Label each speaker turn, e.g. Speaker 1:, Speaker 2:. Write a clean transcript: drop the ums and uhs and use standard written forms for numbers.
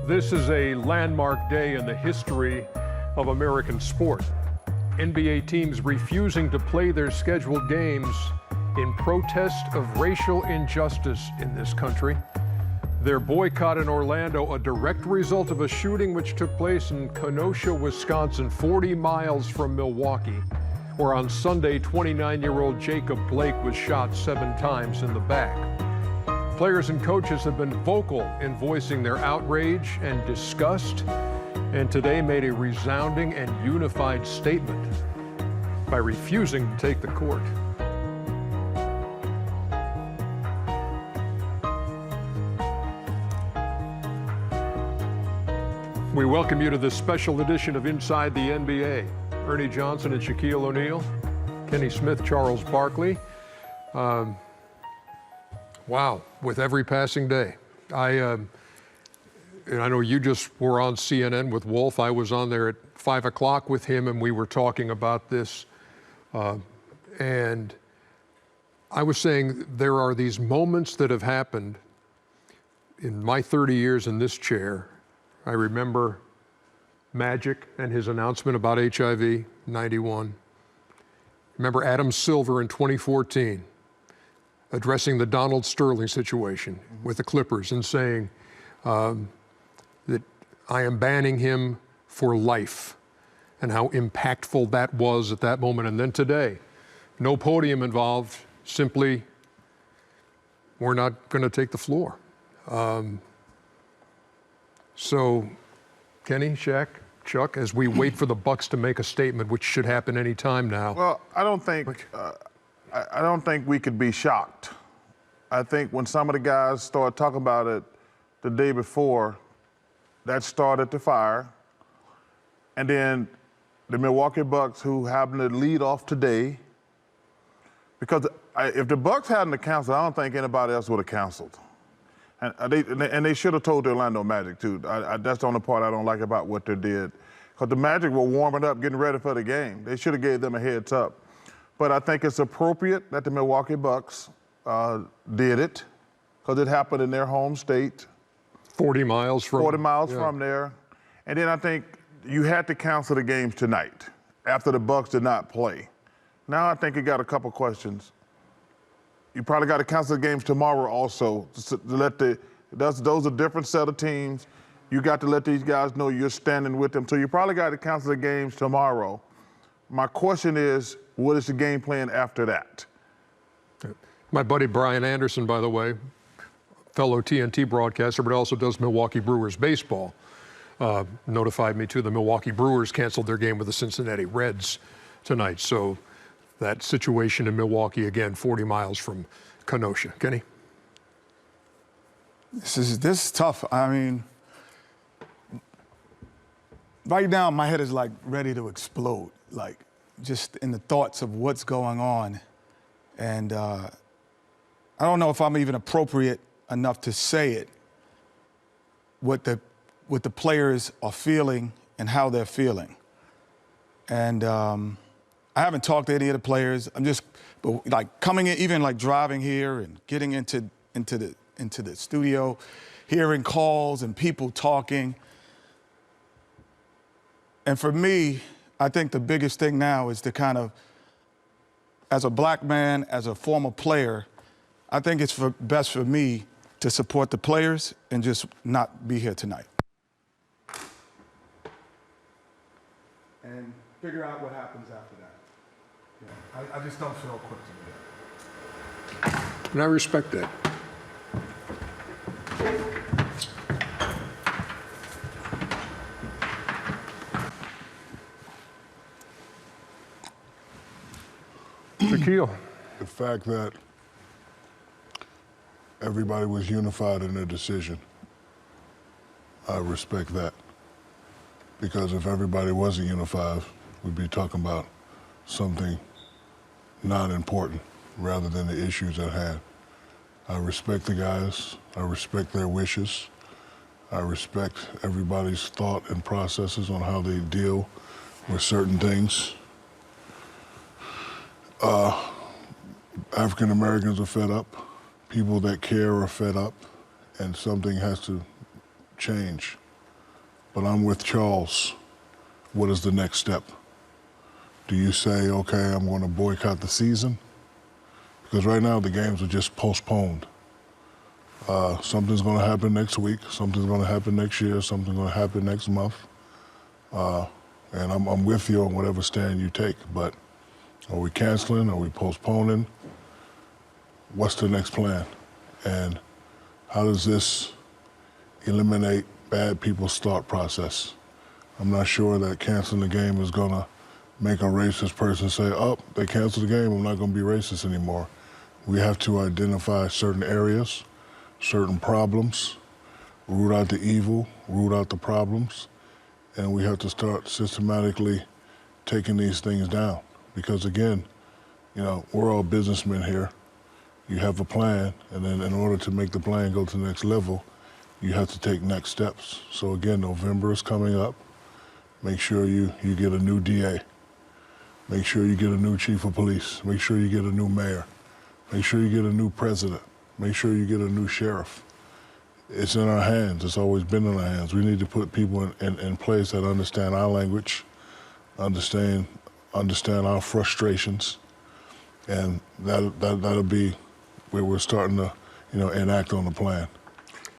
Speaker 1: This is a landmark day in the history of American sport. NBA teams refusing to play their scheduled games in protest of racial injustice in this country. Their boycott in Orlando, a direct result of a shooting which took place in Kenosha, Wisconsin, 40 miles from Milwaukee, where on Sunday, 29-year-old Jacob Blake was shot 7 times in the back. Players and coaches have been vocal in voicing their outrage and disgust, and today made a resounding and unified statement by refusing to take the court. We welcome you to this special edition of Inside the NBA. Ernie Johnson and Shaquille O'Neal, Kenny Smith, Charles Barkley. Wow, with every passing day. And I know you just were on CNN with Wolf. I was on there at 5 o'clock with him, and we were talking about this. And I was saying there are these moments that have happened in my 30 years in this chair. I remember Magic and his announcement about HIV, 91. Remember Adam Silver in 2014 addressing the Donald Sterling situation with the Clippers and saying that I am banning him for life, and how impactful that was at that moment. And then today, no podium involved, simply we're not going to take the floor. So, Kenny, Shaq, Chuck, as we wait for the Bucks to make a statement, which should happen any time now.
Speaker 2: Well, I don't think we could be shocked. I think when some of the guys started talking about it the day before, that started the fire. And then the Milwaukee Bucks, who happened to lead off today, because if the Bucks hadn't canceled, I don't think anybody else would have canceled. And they should have told the Orlando Magic, too. That's the only part I don't like about what they did. Because the Magic were warming up, getting ready for the game. They should have gave them a heads up. But I think it's appropriate that the Milwaukee Bucks did it, because it happened in their home state.
Speaker 1: 40 miles from.
Speaker 2: 40 miles from there. And then I think you had to cancel the games tonight after the Bucks did not play. Now I think you got a couple questions. You probably got to cancel the games tomorrow also to let those are different set of teams. You got to let these guys know you're standing with them. So you probably got to cancel the games tomorrow. My question is, what is the game plan after that?
Speaker 1: My buddy Brian Anderson, by the way, fellow TNT broadcaster, but also does Milwaukee Brewers baseball, notified me too. The Milwaukee Brewers canceled their game with the Cincinnati Reds tonight. So that situation in Milwaukee, again, 40 miles from Kenosha. Kenny?
Speaker 3: This is tough. I mean, right now my head is like ready to explode, like just in the thoughts of what's going on. And I don't know if I'm even appropriate enough to say it, what the players are feeling and how they're feeling. And I haven't talked to any of the players. I'm just like coming in, even like driving here and getting into the studio, hearing calls and people talking. And for me, I think the biggest thing now is to kind of, as a black man, as a former player, I think it's best for me to support the players and just not be here tonight. And figure out what happens after that. I just don't feel equipped to do that.
Speaker 1: And I respect that. Shaquille.
Speaker 4: The fact that everybody was unified in their decision, I respect that. Because if everybody wasn't unified, we'd be talking about something not important rather than the issues at hand. I respect the guys. I respect their wishes. I respect everybody's thought and processes on how they deal with certain things. African Americans are fed up. People that care are fed up, and something has to change. But I'm with Charles. What is the next step? Do you say, okay, I'm going to boycott the season? Because right now the games are just postponed. Something's going to happen next week. Something's going to happen next year. Something's going to happen next month. And I'm with you on whatever stand you take. But are we canceling? Are we postponing? What's the next plan? And how does this eliminate bad people's thought process? I'm not sure that canceling the game is going to make a racist person say, oh, they canceled the game, I'm not going to be racist anymore. We have to identify certain areas, certain problems, root out the evil, root out the problems, and we have to start systematically taking these things down. Because again, you know, we're all businessmen here. You have a plan, and then in order to make the plan go to the next level, you have to take next steps. So again, November is coming up. Make sure you get a new DA. Make sure you get a new chief of police. Make sure you get a new mayor. Make sure you get a new president. Make sure you get a new sheriff. It's in our hands. It's always been in our hands. We need to put people in place that understand our language, understand our frustrations, and that'll be where we're starting to, you know, enact on the plan.